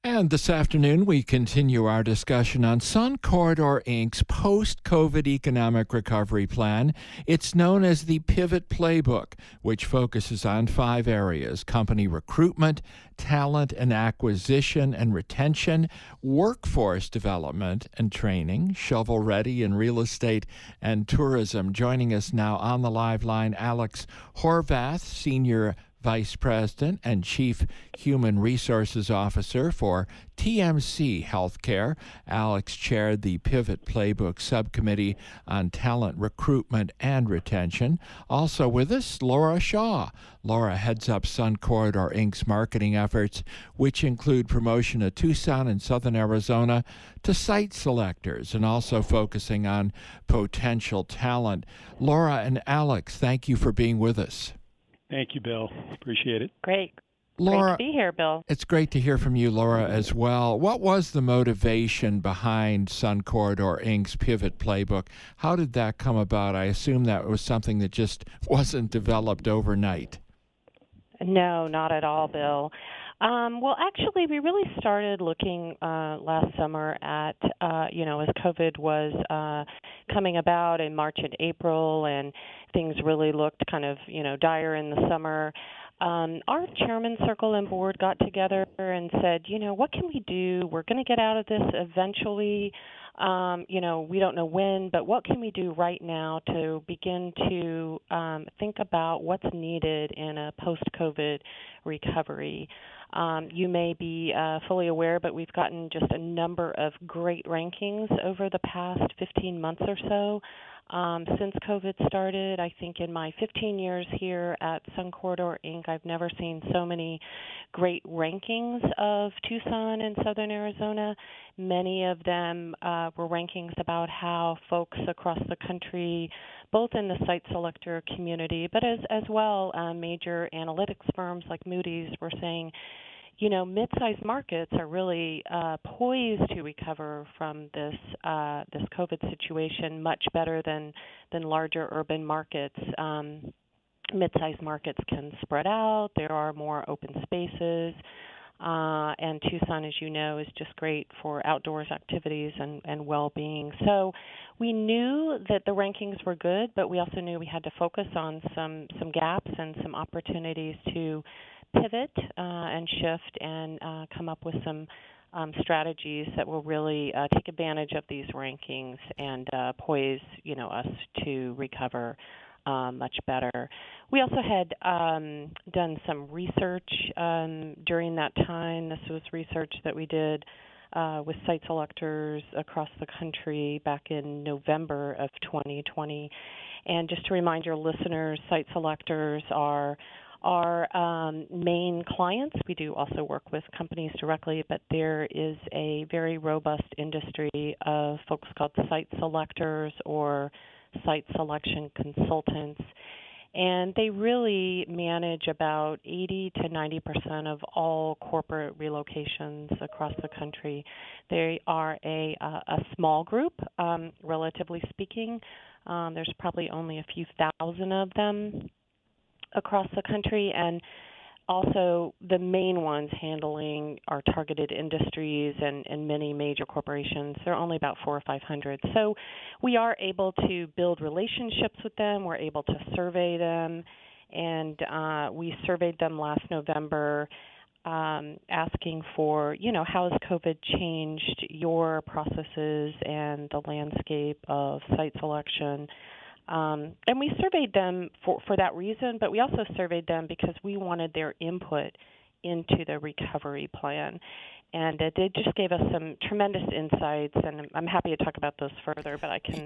And this afternoon, we continue our discussion on Sun Corridor Inc.'s post-COVID economic recovery plan. It's known as the Pivot Playbook, which focuses on 5 areas: company recruitment, talent and acquisition and retention, workforce development and training, shovel-ready in real estate and tourism. Joining us now on the live line, Alex Horvath, Senior Vice President and Chief Human Resources Officer for TMC Healthcare. Alex chaired the Pivot Playbook Subcommittee on Talent Recruitment and Retention. Also with us, Laura Shaw. Laura heads up Sun Corridor Inc.'s marketing efforts, which include promotion of Tucson and Southern Arizona to site selectors and also focusing on potential talent. Laura and Alex, thank you for being with us. Thank you, Bill. Appreciate it. Great. Laura, great to be here, Bill. It's great to hear from you, Laura, as well. What was the motivation behind Sun Corridor Inc.'s Pivot Playbook? How did that come about? I assume that was something that just wasn't developed overnight. No, not at all, Bill. Well, actually, we really started looking last summer at, as COVID was coming about in March and April, and things really looked kind of, dire in the summer. Our chairman circle and board got together and said, what can we do? We're going to get out of this eventually. We don't know when, but what can we do right now to begin to think about what's needed in a post-COVID recovery? You may be fully aware, but we've gotten just a number of great rankings over the past 15 months or so. Since COVID started, I think in my 15 years here at Sun Corridor Inc., I've never seen so many great rankings of Tucson and Southern Arizona. Many of them were rankings about how folks across the country, both in the site selector community, but as well major analytics firms like Moody's were saying, mid-sized markets are really poised to recover from this COVID situation much better than larger urban markets. Mid-sized markets can spread out. There are more open spaces. And Tucson, as you know, is just great for outdoors activities and well-being. So we knew that the rankings were good, but we also knew we had to focus on some gaps and some opportunities to pivot and shift and come up with some strategies that will really take advantage of these rankings and poise, us to recover much better. We also had done some research during that time. This was research that we did with site selectors across the country back in November of 2020. And just to remind your listeners, site selectors are our main clients. We do also work with companies directly, but there is a very robust industry of folks called site selectors or site selection consultants, and they really manage about 80 to 90% of all corporate relocations across the country. They are a small group, relatively speaking. There's probably only a few thousand of them across the country, and also the main ones handling our targeted industries and many major corporations. They're only about 400 or 500. So we are able to build relationships with them. We're able to survey them, and we surveyed them last November asking for, how has COVID changed your processes and the landscape of site selection. And we surveyed them for that reason, but we also surveyed them because we wanted their input into the recovery plan. And they just gave us some tremendous insights, and I'm happy to talk about those further, but I can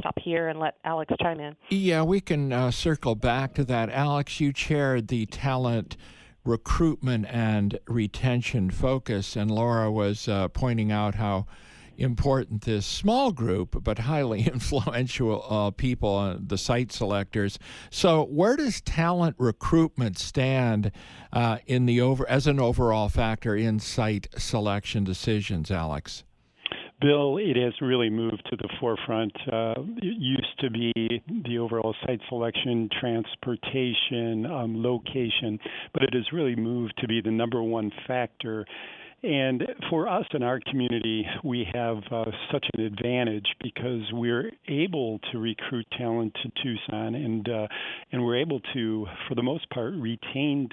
stop here and let Alex chime in. Yeah, we can circle back to that. Alex, you chaired the talent recruitment and retention focus, and Laura was pointing out how important this small group but highly influential people, the site selectors. So where does talent recruitment stand as an overall factor in site selection decisions, Alex? Bill, it has really moved to the forefront. It used to be the overall site selection, transportation, location, but it has really moved to be the number one factor And for us in our community, we have such an advantage because we're able to recruit talent to Tucson, and we're able to, for the most part, retain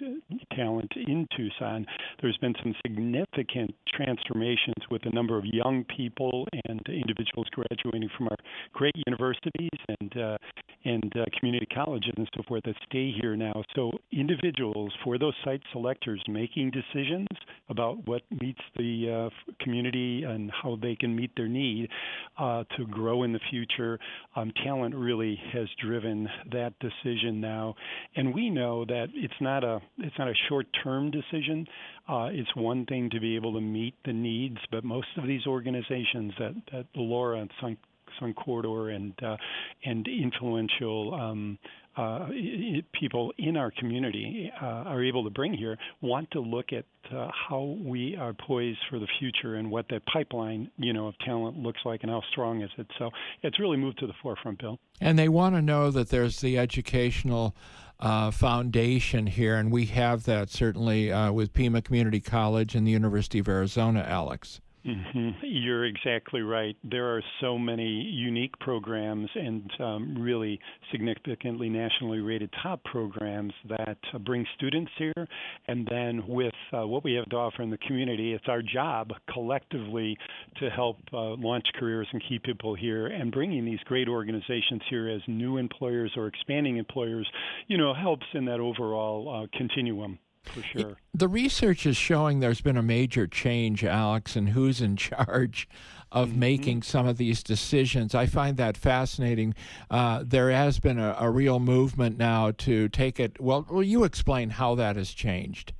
talent in Tucson. There's been some significant transformations with the number of young people and individuals graduating from our great universities and community colleges and so forth that stay here now. So individuals, for those site selectors, making decisions about what meets the community and how they can meet their need to grow in the future. Talent really has driven that decision now, and we know that it's not a short-term decision. It's one thing to be able to meet the needs, but most of these organizations that Laura and Sun Corridor and influential people in our community are able to bring here want to look at how we are poised for the future and what that pipeline, of talent looks like and how strong is it. So it's really moved to the forefront, Bill. And they want to know that there's the educational foundation here, and we have that certainly with Pima Community College and the University of Arizona, Alex. Mm-hmm. You're exactly right. There are so many unique programs and really significantly nationally rated top programs that bring students here. And then with what we have to offer in the community, it's our job collectively to help launch careers and keep people here. And bringing these great organizations here as new employers or expanding employers, helps in that overall continuum. For sure. The research is showing there's been a major change, Alex, in who's in charge of making some of these decisions. I find that fascinating. There has been a real movement now to take it. Well, will you explain how that has changed?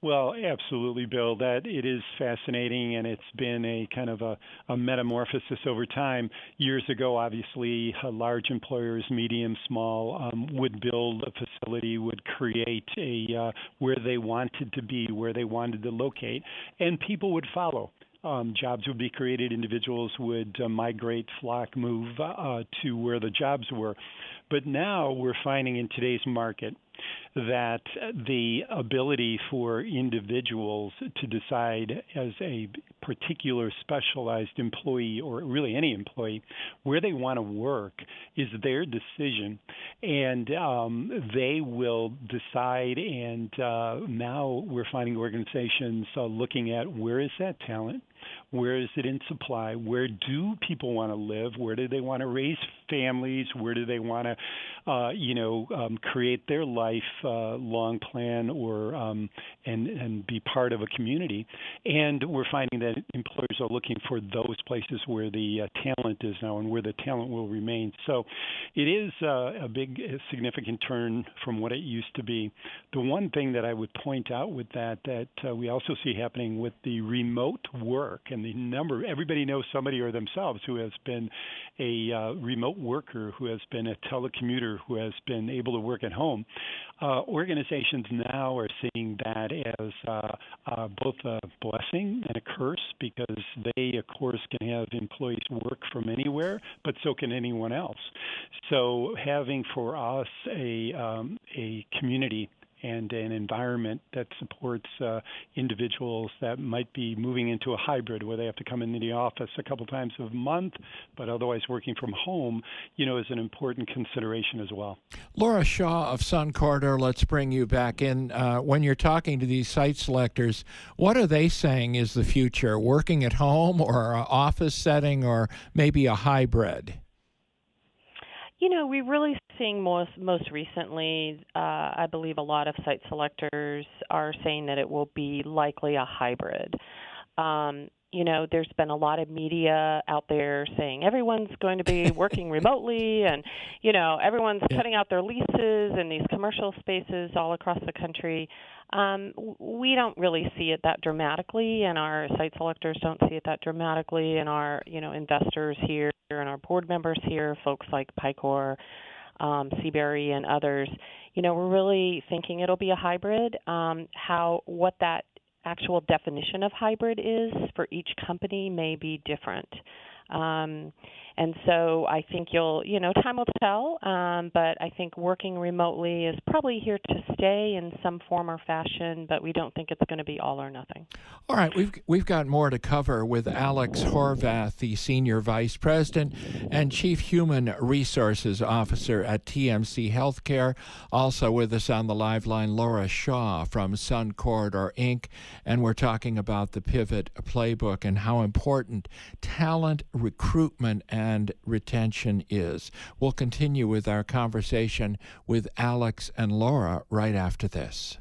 Well, absolutely, Bill. That it is fascinating, and it's been a kind of a metamorphosis over time. Years ago, obviously, large employers, medium, small, would build a facility, would create where they wanted to be, where they wanted to locate, and people would follow. Jobs would be created. Individuals would migrate, flock, move to where the jobs were. But now we're finding in today's market that the ability for individuals to decide as a particular specialized employee, or really any employee, where they want to work is their decision, and they will decide. And now we're finding organizations looking at where is that talent, where is it in supply, where do people want to live, where do they want to raise families, where do they want to create their life long plan or and be part of a community. And we're finding that employers are looking for those places where the talent is now and where the talent will remain. So it is a big significant turn from what it used to be. The one thing that I would point out with that we also see happening with the remote work, and the number, everybody knows somebody or themselves who has been a remote worker, who has been a telecommuter, who has been able to work at home. Organizations now are seeing that as both a blessing and a curse, because they, of course, can have employees work from anywhere, but so can anyone else. So having for us a community and an environment that supports individuals that might be moving into a hybrid where they have to come into the office a couple times a month, but otherwise working from home, is an important consideration as well. Laura Shaw of Sun Corridor, let's bring you back in. When you're talking to these site selectors, what are they saying is the future? Working at home or an office setting or maybe a hybrid? We're really seeing most recently, I believe a lot of site selectors are saying that it will be likely a hybrid. There's been a lot of media out there saying everyone's going to be working remotely, and, everyone's cutting out their leases in these commercial spaces all across the country. We don't really see it that dramatically, and our site selectors don't see it that dramatically, and our, investors here and our board members here, folks like Picor, Seabury, and others, we're really thinking it'll be a hybrid. What that actual definition of hybrid is for each company may be different. And so I think time will tell, but I think working remotely is probably here to stay in some form or fashion, but we don't think it's going to be all or nothing. All right, we've got more to cover with Alex Horvath, the Senior Vice President and Chief Human Resources Officer at TMC Healthcare. Also with us on the live line, Laura Shaw from Sun Corridor, Inc., and we're talking about the Pivot Playbook and how important talent recruitment and retention is. We'll continue with our conversation with Alex and Laura right after this.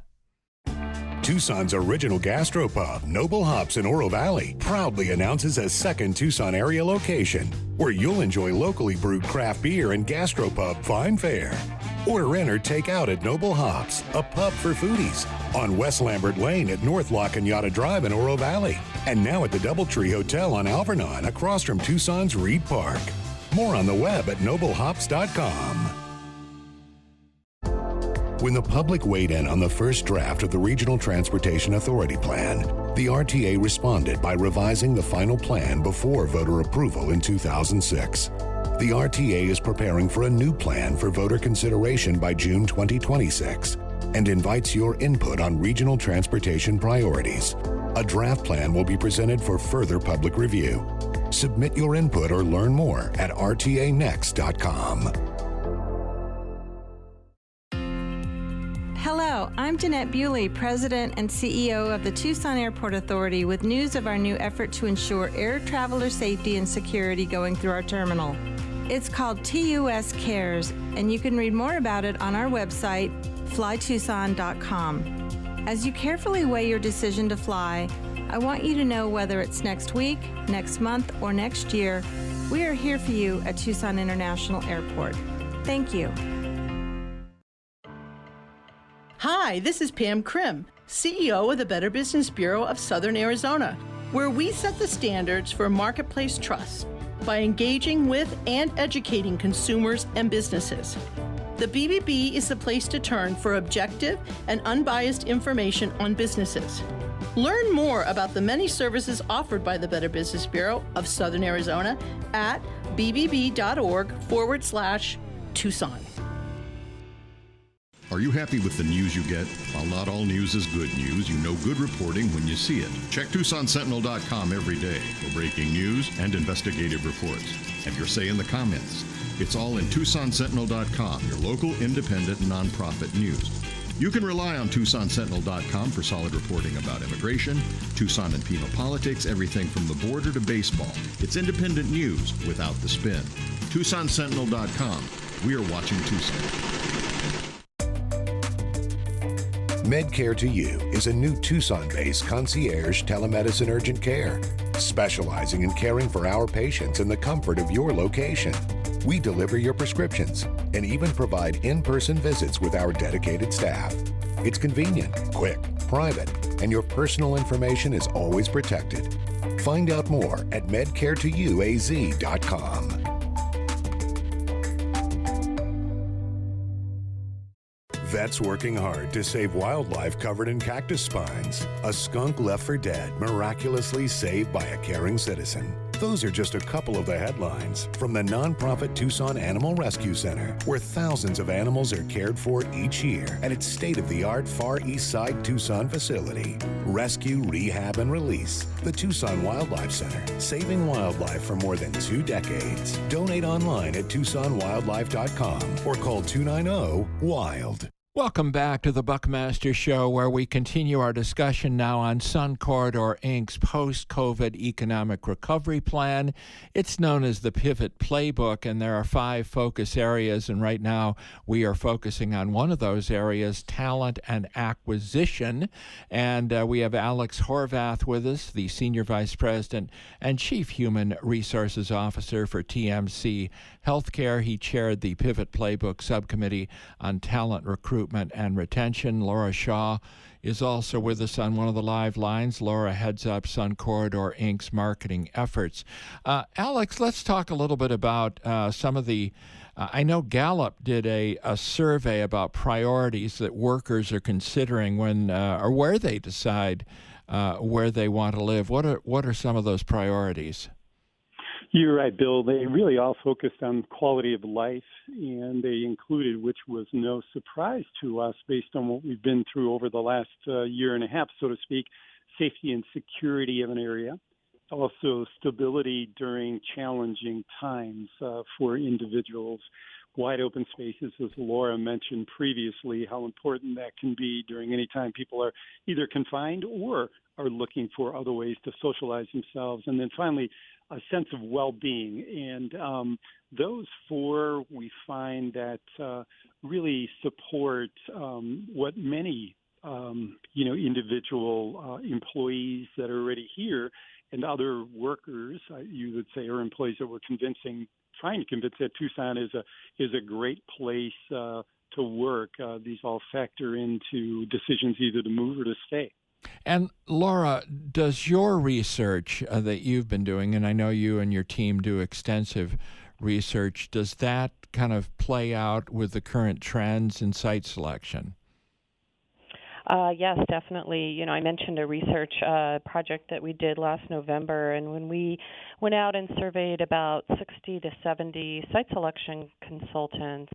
Tucson's original gastropub, Noble Hops in Oro Valley, proudly announces a second Tucson area location where you'll enjoy locally brewed craft beer and gastropub fine fare. Order in or take out at Noble Hops, a pub for foodies, on West Lambert Lane at North La Cañada Drive in Oro Valley, and now at the Doubletree Hotel on Alvernon across from Tucson's Reed Park. More on the web at noblehops.com. When the public weighed in on the first draft of the Regional Transportation Authority Plan, the RTA responded by revising the final plan before voter approval in 2006. The RTA is preparing for a new plan for voter consideration by June 2026 and invites your input on regional transportation priorities. A draft plan will be presented for further public review. Submit your input or learn more at rtanext.com. Hello, I'm Jeanette Bewley, President and CEO of the Tucson Airport Authority, with news of our new effort to ensure air traveler safety and security going through our terminal. It's called TUS Cares, and you can read more about it on our website, flytucson.com. As you carefully weigh your decision to fly, I want you to know whether it's next week, next month, or next year, we are here for you at Tucson International Airport. Thank you. Hi, this is Pam Krim, CEO of the Better Business Bureau of Southern Arizona, where we set the standards for marketplace trust by engaging with and educating consumers and businesses. The BBB is the place to turn for objective and unbiased information on businesses. Learn more about the many services offered by the Better Business Bureau of Southern Arizona at bbb.org/Tucson. Are you happy with the news you get? While not all news is good news, you know good reporting when you see it. Check TucsonSentinel.com every day for breaking news and investigative reports. Have your say in the comments. It's all in TucsonSentinel.com, your local independent nonprofit news. You can rely on TucsonSentinel.com for solid reporting about immigration, Tucson and penal politics, everything from the border to baseball. It's independent news without the spin. TucsonSentinel.com. We are watching Tucson. MedCare to You is a new Tucson-based concierge telemedicine urgent care, specializing in caring for our patients in the comfort of your location. We deliver your prescriptions and even provide in-person visits with our dedicated staff. It's convenient, quick, private, and your personal information is always protected. Find out more at medcaretouaz.com. Vets working hard to save wildlife covered in cactus spines. A skunk left for dead, miraculously saved by a caring citizen. Those are just a couple of the headlines from the nonprofit Tucson Animal Rescue Center, where thousands of animals are cared for each year at its state-of-the-art Far East Side Tucson facility. Rescue, rehab, and release. The Tucson Wildlife Center, saving wildlife for more than 2 decades. Donate online at TucsonWildlife.com or call 290-WILD. Welcome back to the Buckmaster Show, where we continue our discussion now on Sun Corridor, Inc.'s post-COVID economic recovery plan. It's known as the Pivot Playbook, and there are 5 focus areas, and right now we are focusing on one of those areas, talent and acquisition. And we have Alex Horvath with us, the Senior Vice President and Chief Human Resources Officer for TMC Healthcare. He chaired the Pivot Playbook Subcommittee on Talent Recruitment and Retention. Laura Shaw is also with us on one of the live lines. Laura heads up Sun Corridor, Inc.'s marketing efforts. Alex, let's talk a little bit about some of the I know Gallup did a survey about priorities that workers are considering when or where they decide where they want to live. What are some of those priorities? You're right, Bill. They really all focused on quality of life, and they included, which was no surprise to us based on what we've been through over the last year and a half, so to speak, safety and security of an area, also stability during challenging times for individuals, wide open spaces, as Laura mentioned previously, how important that can be during any time people are either confined or are looking for other ways to socialize themselves. And then finally, a sense of well-being. And those four we find that really support what many individual employees that are already here and other workers, you would say, or employees that we're trying to convince that Tucson is a great place to work. These all factor into decisions either to move or to stay. And Laura, does your research that you've been doing, and I know you and your team do extensive research, does that kind of play out with the current trends in site selection? Yes, definitely. I mentioned a research project that we did last November, and when we went out and surveyed about 60 to 70 site selection consultants,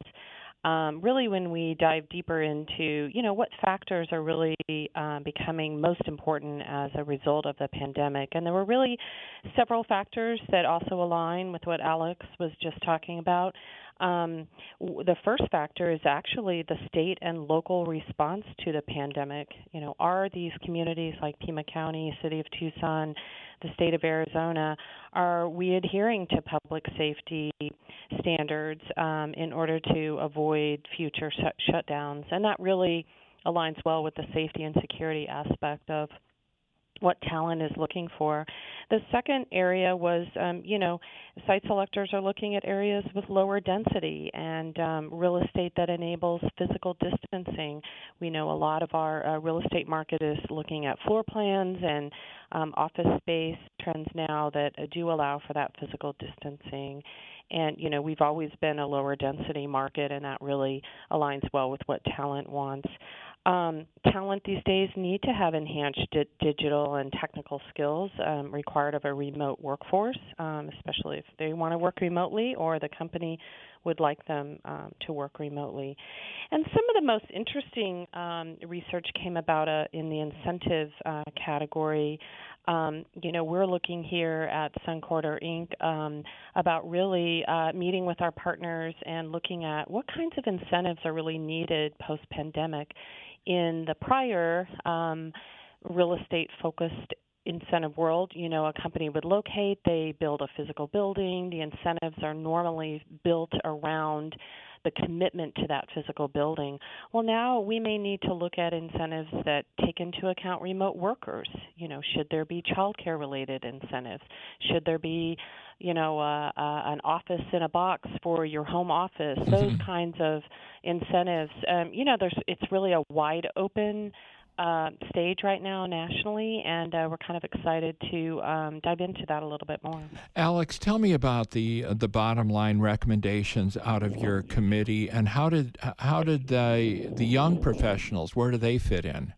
really when we dive deeper into, what factors are really becoming most important as a result of the pandemic. And there were really several factors that also align with what Alex was just talking about. The first factor is actually the state and local response to the pandemic. Are these communities like Pima County, City of Tucson, the state of Arizona, are we adhering to public safety standards in order to avoid future shutdowns? And that really aligns well with the safety and security aspect of what talent is looking for. The second area was, site selectors are looking at areas with lower density and real estate that enables physical distancing. We know a lot of our real estate market is looking at floor plans and office space trends now that do allow for that physical distancing. And, we've always been a lower density market, and that really aligns well with what talent wants. Talent these days need to have enhanced digital and technical skills required of a remote workforce, especially if they want to work remotely or the company would like them to work remotely. And some of the most interesting research came about in the incentive category. We're looking here at Sun Corridor Inc. About really meeting with our partners and looking at what kinds of incentives are really needed post-pandemic. In the prior real estate-focused incentive world, a company would locate, they build a physical building. The incentives are normally built around the commitment to that physical building. Well, now we may need to look at incentives that take into account remote workers. Should there be childcare related incentives? Should there be, an office in a box for your home office? Those kinds of incentives. It's really a wide open stage right now nationally, and we're kind of excited to dive into that a little bit more. Alex, tell me about the bottom line recommendations out of your committee, and how did the young professionals, where do they fit in?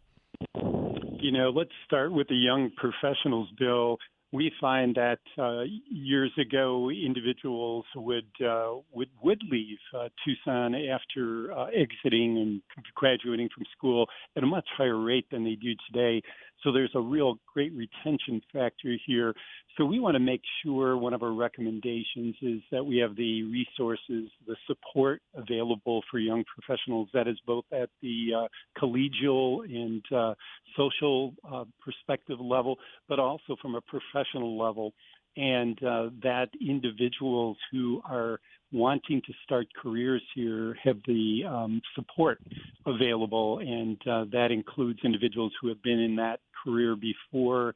Let's start with the young professionals, Bill. We find that years ago, individuals would leave Tucson after exiting and graduating from school at a much higher rate than they do today. So there's a real great retention factor here. So we want to make sure one of our recommendations is that we have the resources, the support available for young professionals. That is both at the collegial and social perspective level, but also from a professional level. And that individuals who are wanting to start careers here have the support available, and that includes individuals who have been in that career before,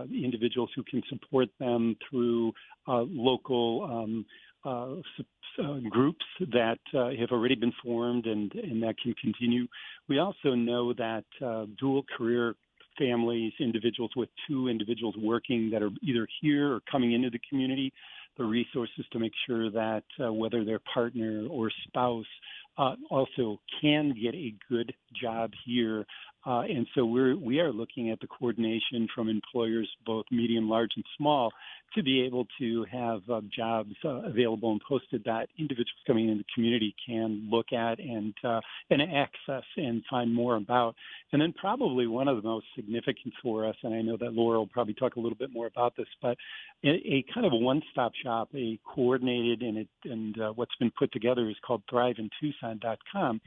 individuals who can support them through local groups that have already been formed and that can continue. We also know that dual career families, individuals with two individuals working that are either here or coming into the community, the resources to make sure that whether their partner or spouse also can get a good job here And so we are looking at the coordination from employers, both medium, large, and small, to be able to have jobs available and posted that individuals coming into the community can look at and access and find more about. And then probably one of the most significant for us, and I know that Laura will probably talk a little bit more about this, but a kind of a one-stop shop, a coordinated, and what's been put together is called ThriveInTucson.com,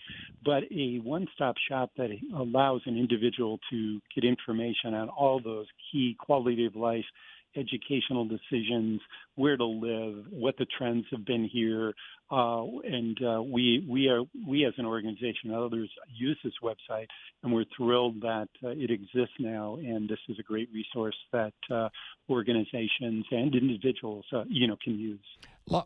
but a one-stop shop that allows an individual to get information on all those key quality of life, educational decisions, where to live, what the trends have been here, and we as an organization and others use this website, and we're thrilled that it exists now, and this is a great resource that organizations and individuals can use.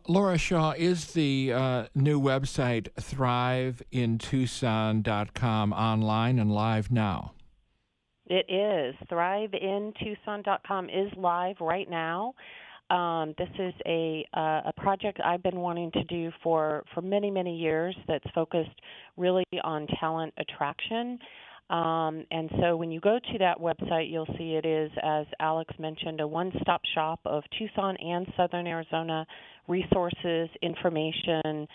Laura Shaw, is the new website ThriveInTucson.com online and live now? It is. ThriveInTucson.com is live right now. This is a project I've been wanting to do for many, many years that's focused really on talent attraction. And so when you go to that website, you'll see it is, as Alex mentioned, a one-stop shop of Tucson and Southern Arizona resources, information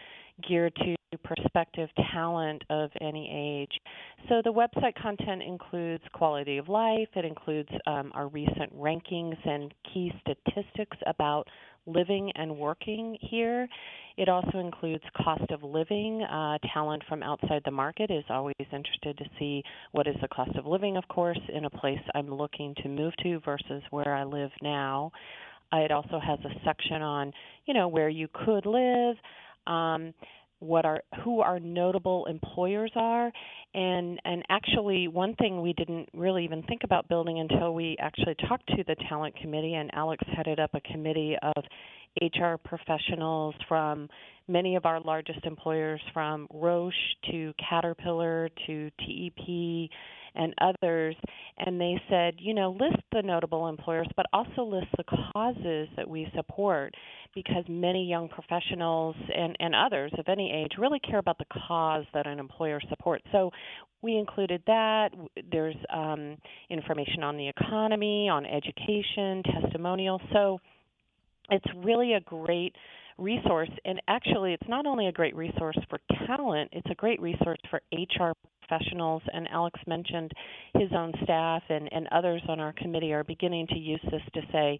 geared to prospective talent of any age. So the website content includes quality of life. It includes our recent rankings and key statistics about living and working here. It also includes cost of living. Talent from outside the market is always interested to see what is the cost of living, of course, in a place I'm looking to move to versus where I live now. It also has a section on, where you could live, who our notable employers are, and actually one thing we didn't really even think about building until we actually talked to the talent committee, and Alex headed up a committee of HR professionals from many of our largest employers, from Roche to Caterpillar to TEP and others, and they said, list the notable employers, but also list the causes that we support, because many young professionals and others of any age really care about the cause that an employer supports. So we included that. There's information on the economy, on education, testimonials. So it's really a great resource, and actually it's not only a great resource for talent, it's a great resource for HR professionals, and Alex mentioned his own staff and others on our committee are beginning to use this to say,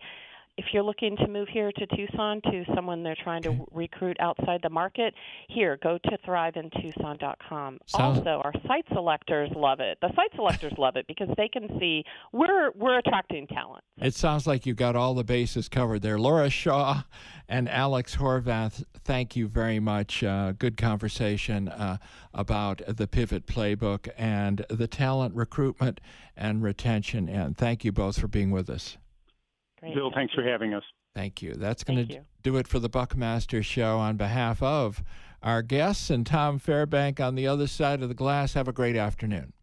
if you're looking to move here to Tucson, to someone they're trying to recruit outside the market, here, go to ThriveInTucson.com. Also, our site selectors love it. The site selectors love it because they can see we're attracting talent. It sounds like you've got all the bases covered there. Laura Shaw and Alex Horvath, thank you very much. Good conversation about the Pivot Playbook and the talent recruitment and retention. And thank you both for being with us. Great. Bill, thanks for having us. Thank you. That's going to do it for the Buckmaster Show. On behalf of our guests and Tom Fairbank on the other side of the glass, have a great afternoon.